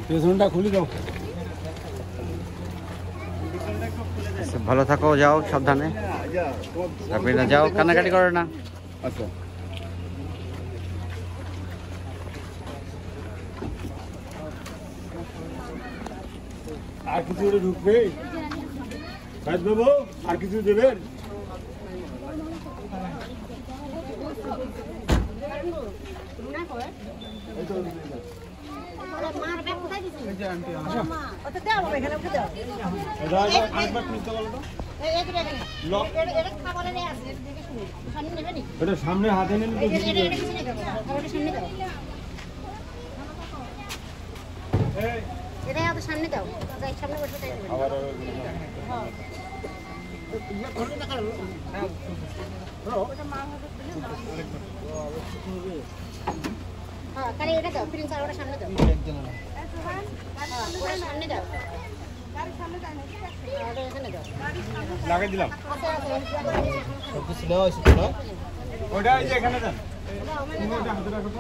পেছনটা খুলে দাও। ভালো থাকো, যাও সাবধানে, সাবরিনা যাও, কান্নাকাটি করো না। আচ্ছা আর কিছু ঢুকবে বাবু, আর কিছু দেবেন? সামনে হাতে নিন, সামনে দাও, সামনে বসে হ্যাঁ, এটা দাও প্রিন্স, আর ওটা সামনে দাও, ওটা সামনে দাও, লাগাই দিলাম। ওটা এই যে এখানে দেন, ওটা হাতে রাখো তো।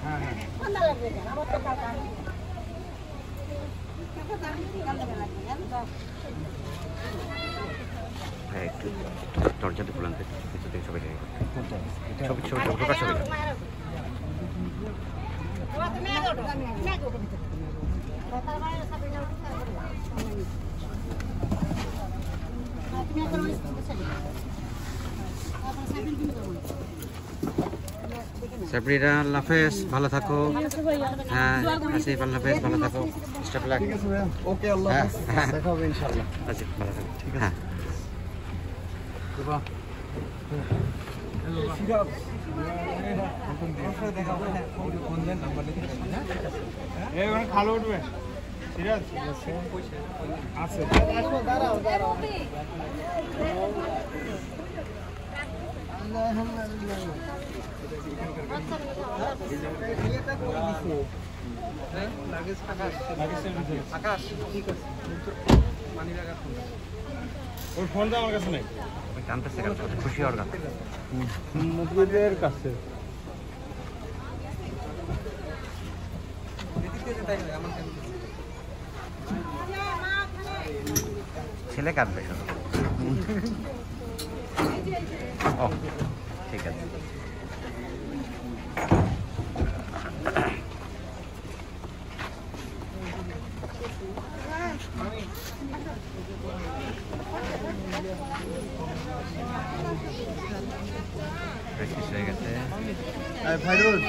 হ্যাঁ হ্যাঁ একটু দরজাটা খুলে আনতে, কিছু থেকে ছবি ছবি ছবি ঢোকার ছবি। সাবরিনা আল্লাহ হাফেজ, ভালো থাকো। হ্যাঁ আসিফ আল্লাহ হাফেজ, ভালো থাকো। ওকে, আল্লাহ হাফেজ, দেখা হবে ইনশাআল্লাহ। আসিফ ভালো থাকো, ঠিক আছে। খালো উঠবে সিরাজ আছে। ওর ফোনটা আমার কাছে নেই, জানতেছে খুশি হওয়ার কথা কাছে। ছেলে কাঁদবে শুধু। ও ঠিক আছে। ভাইরুজ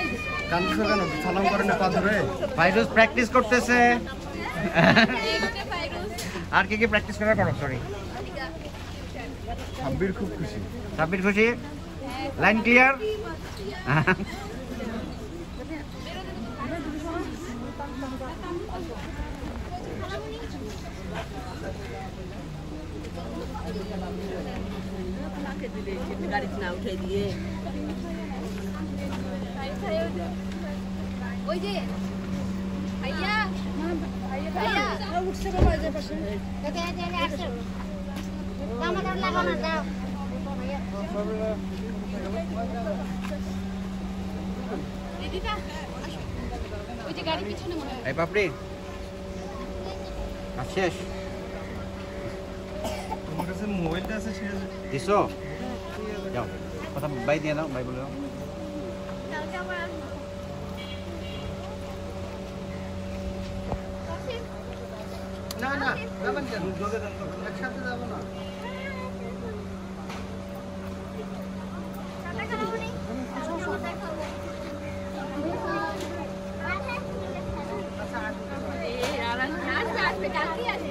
কাঁদছো কেন? সালাম করেন পা ধরে। ভাইরুজ প্র্যাকটিস করতেছে। আর কি কি প্র্যাকটিস করার পর? সরি, সাব্বির খুব খুশি। সাব্বির খুশি, লাইন ক্লিয়ার। গাড়িতে না উঠে দিয়ে ওই যে ভাইয়া ভাইয়া উঠছে বাবা, যে পাশে এটা এটা আসছে দামাদার লাগানো দাও দিদিটা, ওই যে গাড়ি পিছনে মনে হয়। এই পাপড়ি শেষ, তোমার কাছে মোবাইলটা আছে সিরাজ? দিছো? যাও কথা বাই দিয়ে দাও, বাই বলে দাও। না না যাবেন কেন? একসাথে যাবো না।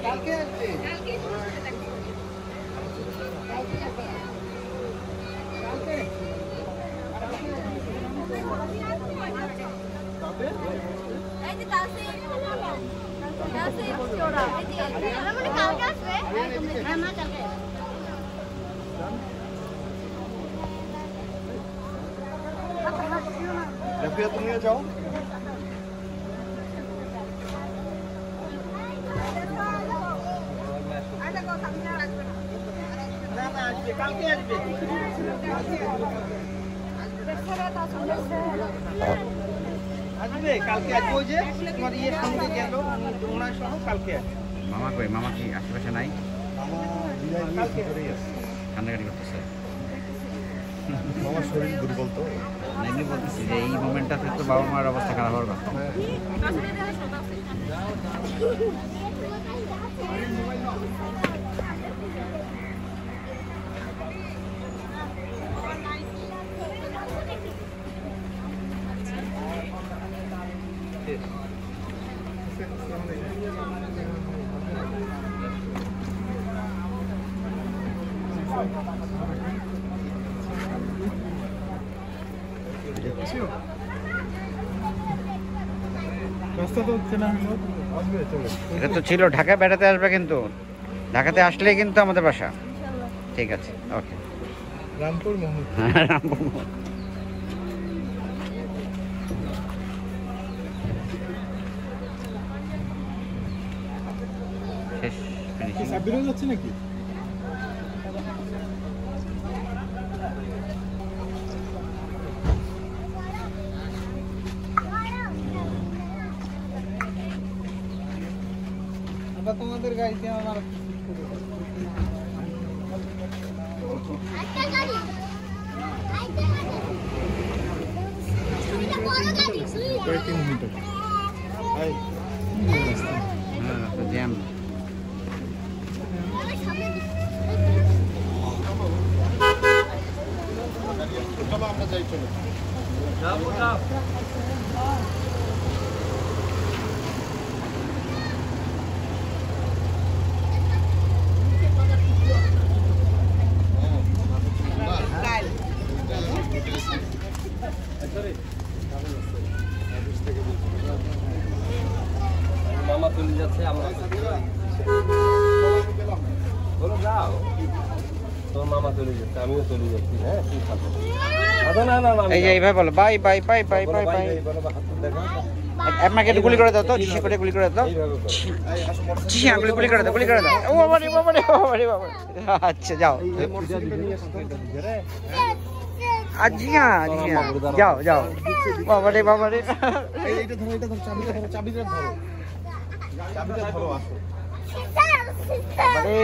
কালকে আসবে। তুমিও যাও। না না আসবে, কালকে আসবে। আসবে কালকে আসবে, ওই যে তোমার ইয়ের সঙ্গে গেল ওনার সহ কালকে আসবে। মামা কই? মামা কি আশেপাশে নাই? কান্নাকাটি করতেছে। আমার শরীর দুর্বল তো, এমনি বলতেছি যে এই মোমেন্টটাতে তো বাবা মার অবস্থা খারাপ হওয়ার কথা। রাস্তা তো চেনা হলো, আসবে চলে। এটা তো ছিল ঢাকায় বেড়াতে আসবে, কিন্তু ঢাকাতে আসলেই কিন্তু আমাদের বাসা। ঠিক আছে, ওকে। রামপুর মোহন। রামপুর শেষ ফিনিশিং। সাব্বিরও যাচ্ছে নাকি? আবার তোমাদের গাড়িতে আমার প্রায় 3 মিনিট। হ্যাঁ, জ্যাম। চলো আমরা যাই, চলো। মামা চলে যাচ্ছে, আমরা বলো যাও, তোর মামা চলে যাচ্ছে, আমিও চলে যাচ্ছি। হ্যাঁ, ঠিক আছে। না না না, এই যে এইভাবে বলো, bye bye bye bye bye bye. আপনাকে একটু গুলি করে দাও তো, জিসে করে গুলি করে দাও। জিসে গুলি করে দাও, গুলি করে দাও। ও বাবা রে বাবা রে বাবা রে বাবা। আচ্ছা যাও। আজিয়া আজিয়া, যাও যাও। বাবা রে বাবা রে। এইটা ধরো, এটা ধরো, চাবিটা ধরো, চাবিটা ধরো, চাবিটা ধরো। আসো আরে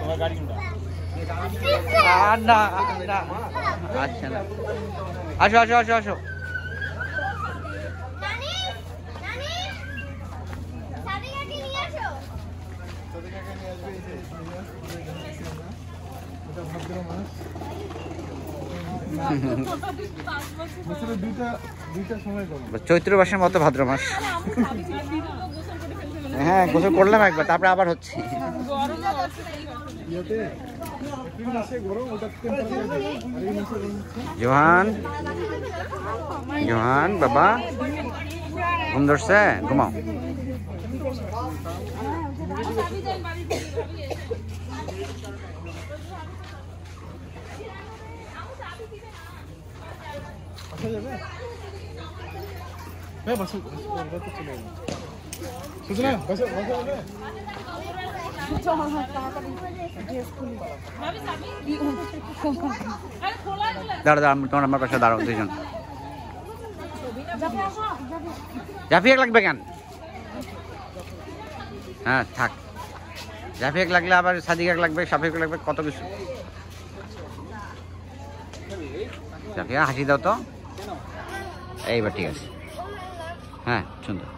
তোমার গাড়ি কোনটা? না না, আচ্ছা না, আসো আসো আসো আসো। বছরে দুইটা সময় করো। চৈত্র মাসের মতো ভাদ্র মাস। হ্যাঁ, গোসল করলাম একবার, তারপরে আবার হচ্ছে। জোহান জোহান বাবা, ঘুম ধরছে? ঘুমাও। আসা যাবে? হ্যাঁ, বসো, চলে যাবে। সুজনা, বসো, বসো যাবে? দাঁড়া দাঁড়া, তোমার আমার পাশে দাঁড়াও দুজন। জাফিয়াক লাগবে কেন? হ্যাঁ থাক, জাফিয়াক লাগলে আবার সাদিকাক লাগবে, সাফিক লাগবে, কত কিছু। জাফিয়া হাসি দাও তো, এইবার ঠিক আছে। হ্যাঁ সুন্দর।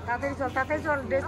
তাড়াতাড়ি চল, ড্রেস